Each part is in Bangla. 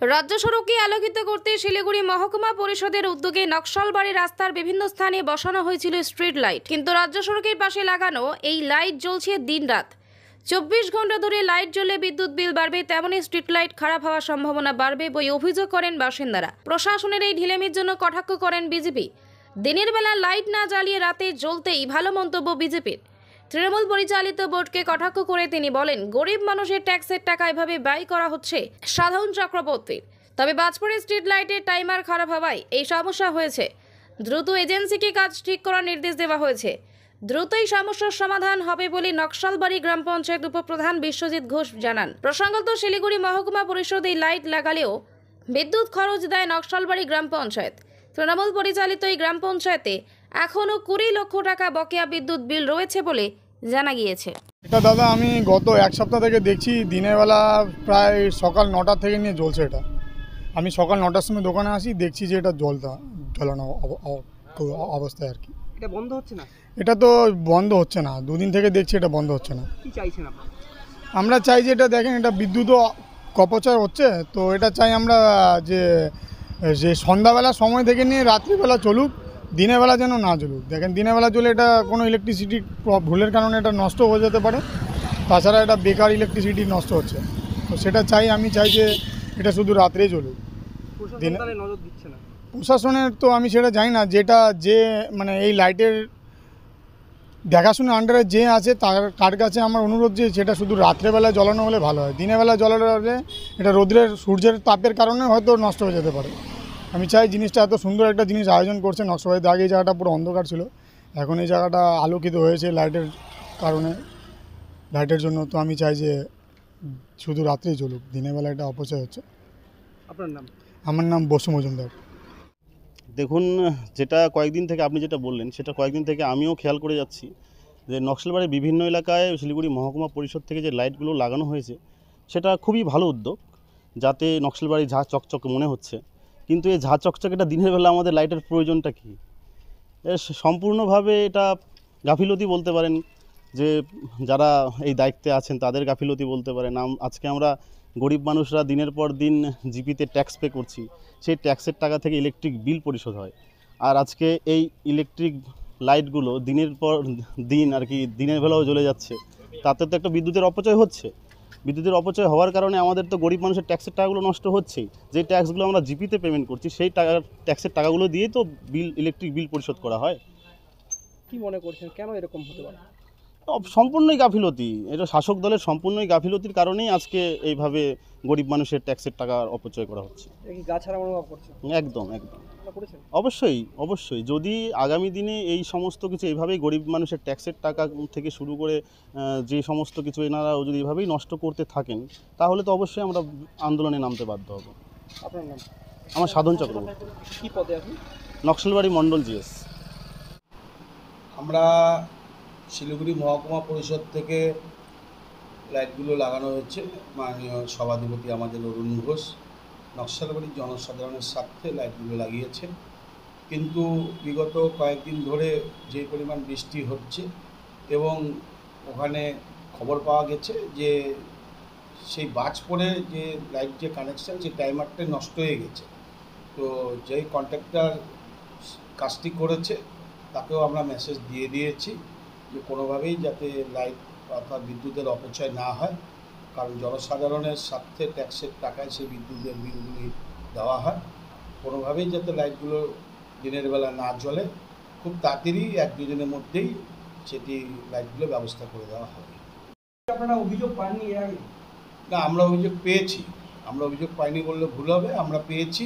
রাজ্য সড়ককে আলোকিত করতে শিলিগুড়ি মহকুমা পরিষদের উদ্যোগে নকশালবাড়ি রাস্তার বিভিন্ন স্থানে বসানো হয়েছিল স্ট্রিট লাইট, কিন্তু রাজ্য সড়কের পাশে লাগানো এই লাইট জ্বলছে দিনরাত। 24 ঘন্টা ধরে লাইট জ্বলে বিদ্যুৎ বিল বাড়বে, তেমনই স্ট্রিট লাইট খারাপ হওয়ার সম্ভাবনা বাড়বে বলে অভিযোগ করেন বাসিন্দারা। প্রশাসনের এই ঢিলেমির জন্য কটাক্ষ করেন বিজেপি। দিনের বেলা লাইট না জ্বালিয়ে রাতে জ্বলতেই ভালো মন্তব্য বিজেপির। তৃণমূল পরিচালিত বোর্ডকে কটাক্ষ করে তিনি বলেন, গরিব মানুষের ট্যাক্সের টাকা এভাবে ব্যয় করা হচ্ছে সাধারণ চক্রবর্তীর। তবে বাজপুরে স্ট্রিট লাইটের টাইমার খারাপ হওয়ায় এই সমস্যা হয়েছে। দ্রুত এজেন্সিকে কাজ ঠিক করার নির্দেশ দেওয়া হয়েছে। দ্রুতই সমস্যার সমাধান হবে বলে নকশালবাড়ি গ্রাম পঞ্চায়েত উপপ্রধান বিশ্বজিৎ ঘোষ জানান। প্রসঙ্গত, শিলিগুড়ি মহকুমা পরিষদ এই লাইট লাগালেও বিদ্যুৎ খরচ দেয় নকশালবাড়ি গ্রাম পঞ্চায়েত। তৃণমূল পরিচালিত এই গ্রাম পঞ্চায়েতে এখনও 20 লক্ষ টাকা বকেয়া বিদ্যুৎ বিল রয়েছে বলে জানা গিয়েছে। এটা দাদা আমি গত এক সপ্তাহ থেকে দেখছি দিনের বেলা প্রায় সকাল 9টা থেকে নিয়ে জ্বলছে। এটা আমি সকাল 9টার সময় দোকানে আসি, দেখছি যে এটা জ্বলানো অবস্থায় আর কি। এটা বন্ধ হচ্ছে না? এটা তো বন্ধ হচ্ছে না, দুদিন থেকে দেখছি এটা বন্ধ হচ্ছে না। কি চাইছেন আপনারা? আমরা চাই যে এটা দেখেন, এটা বিদ্যুৎও অপচয় হচ্ছে, তো এটা চাই আমরা যে সন্ধ্যাবেলা সময় থেকে নিয়ে রাত্রিবেলা চলুক, দিনের বেলা যেন না জ্বলুক। দেখেন দিনের বেলা জ্বলে এটা কোনো ইলেকট্রিসিটি ভুলের কারণে এটা নষ্ট হয়ে যেতে পারে, তাছাড়া এটা বেকার ইলেকট্রিসিটি নষ্ট হচ্ছে। তো সেটা চাই, আমি চাই যে এটা শুধু রাত্রেই জ্বলুক। দিনে নজর দিচ্ছে না প্রশাসনের, তো আমি সেটা জানি না, যেটা যে মানে এই লাইটের দেখাশোনা আন্ডারে যে আছে তার কাছে আমার অনুরোধ যে সেটা শুধু রাত্রেবেলা জ্বলানো হলে ভালো হয়। দিনের বেলা জ্বলানো হলে এটা সূর্যের তাপের কারণে হয়তো নষ্ট হয়ে যেতে পারে। আমি চাই জিনিসটা, এত সুন্দর একটা জিনিস আয়োজন করছে নকশালবাড়িতে। আগে এই জায়গাটা পুরো অন্ধকার ছিল, এখন এই জায়গাটা আলোকিত হয়েছে লাইটের কারণে, লাইটের জন্য। তো আমি চাই যে শুধু রাত্রেই জ্বলুক, দিনের বেলা এটা অপচয় হচ্ছে। আপনার নাম? আমার নাম বসু মজুমদার। দেখুন, যেটা কয়েকদিন থেকে আপনি যেটা বললেন সেটা কয়েকদিন থেকে আমিও খেয়াল করে যাচ্ছি যে নকশালবাড়ির বিভিন্ন এলাকায় শিলিগুড়ি মহকুমা পরিষদ থেকে যে লাইটগুলো লাগানো হয়েছে সেটা খুবই ভালো উদ্যোগ, যাতে নকশালবাড়ি ঝাঁ চকচকে মনে হচ্ছে। কিন্তু এই ঝাঁ চকচকেটা দিনের বেলা আমাদের লাইটের প্রয়োজনটা কী? সম্পূর্ণভাবে এটা গাফিলতি বলতে পারেন, যে যারা এই দায়িত্বে আছেন তাদের গাফিলতি বলতে পারেন। আজকে আমরা গরিব মানুষরা দিনের পর দিন জিপিতে ট্যাক্স পে করছি, সেই ট্যাক্সের টাকা থেকে ইলেকট্রিক বিল পরিশোধ হয়। আর আজকে এই ইলেকট্রিক লাইটগুলো দিনের পর দিন আর কি দিনের বেলাও জ্বলে যাচ্ছে, তাতে তো একটা বিদ্যুতের অপচয় হচ্ছে। বিদ্যুতের অপচয় হওয়ার কারণে আমাদের তো গরিব মানুষের ট্যাক্সের টাকাগুলো নষ্ট হচ্ছেই। যে ট্যাক্সগুলো আমরা জিপিতে পেমেন্ট করছি সেই ট্যাক্সের টাকাগুলো দিয়েই তো ইলেকট্রিক বিল পরিশোধ করা হয়। কি মনে করছেন কেন এরকম হতে পারে? সম্পূর্ণই গাফিলতি, এটা শাসক দলের সম্পূর্ণই গাফিলতির কারণেই আজকে এইভাবে গরিব মানুষের ট্যাক্সের টাকা অপচয় করা হচ্ছে। একদম অবশ্যই যদি আগামী দিনে এই সমস্ত কিছু এইভাবেই গরিব মানুষের ট্যাক্সের টাকা থেকে শুরু করে যে সমস্ত কিছু এনারাও যদি এইভাবেই নষ্ট করতে থাকেন, তাহলে তো অবশ্যই আমরা আন্দোলনে নামতে বাধ্য হব। আপনার নাম? আমার সাধন চক্রবর্তী। কি পদে আপনি? নকশালবাড়ি মণ্ডল জিএস। আমরা শিলিগুড়ি মহকুমা পরিষদ থেকে লাইটগুলো লাগানো হয়েছে। মাননীয় সভাধিপতি আমাদের অরুণ ঘোষ নকশালবাড়ির জনসাধারণের স্বার্থে লাইটগুলো লাগিয়েছেন। কিন্তু বিগত কয়েকদিন ধরে যে পরিমাণ বৃষ্টি হচ্ছে এবং ওখানে খবর পাওয়া গেছে যে সেই বাজপুরে যে লাইট যে কানেকশান সেই টাইমারটা নষ্ট হয়ে গেছে। তো যেই কন্ট্রাক্টর কাজটি করেছে তাকেও আমরা মেসেজ দিয়ে দিয়েছি যে কোনোভাবেই যাতে লাইট অর্থাৎ বিদ্যুতের অপচয় না হয়, কারণ জনসাধারণের স্বার্থে ট্যাক্সের টাকায় সেই বিদ্যুতের বিলগুলি দেওয়া হয়। কোনোভাবেই যাতে লাইটগুলো দিনের বেলা না জ্বলে, খুব তাড়াতাড়ি 1-2 দিনের মধ্যেই সেটি লাইটগুলো ব্যবস্থা করে দেওয়া হবে। আপনারা অভিযোগ পাননি এর আগে? না, আমরা অভিযোগ পেয়েছি। আমরা অভিযোগ পাইনি বললে ভুল হবে, আমরা পেয়েছি।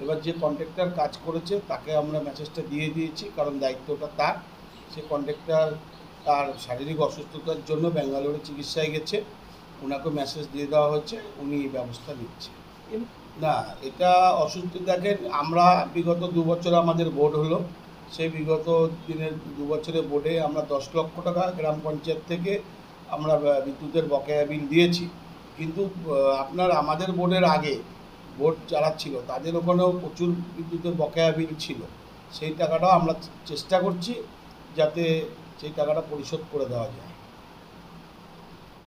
এবার যে কন্ট্রাক্টর কাজ করেছে তাকে আমরা মেসেজটা দিয়ে দিয়েছি, কারণ দায়িত্বটা তার। সে কন্ট্রাক্টর তার শারীরিক অসুস্থতার জন্য ব্যাঙ্গালোরে চিকিৎসায় গেছে, ওনাকে মেসেজ দিয়ে দেওয়া হচ্ছে, উনি ব্যবস্থা নিচ্ছে। না, এটা অসুস্থ দেখেন, আমরা বিগত 2 বছর আমাদের বোর্ড হলো, সেই বিগত দিনের 2 বছরের বোর্ডে আমরা 10 লক্ষ টাকা গ্রাম পঞ্চায়েত থেকে আমরা বিদ্যুতের বকেয়া বিল দিয়েছি। কিন্তু আপনার আমাদের বোর্ডের আগে বোর্ড যারা ছিল তাদের ওখানেও প্রচুর বিদ্যুতের বকেয়া বিল ছিল। সেই টাকাটাও আমরা চেষ্টা করছি যাতে সেই টাকাটা পরিশোধ করে দেওয়া যায়।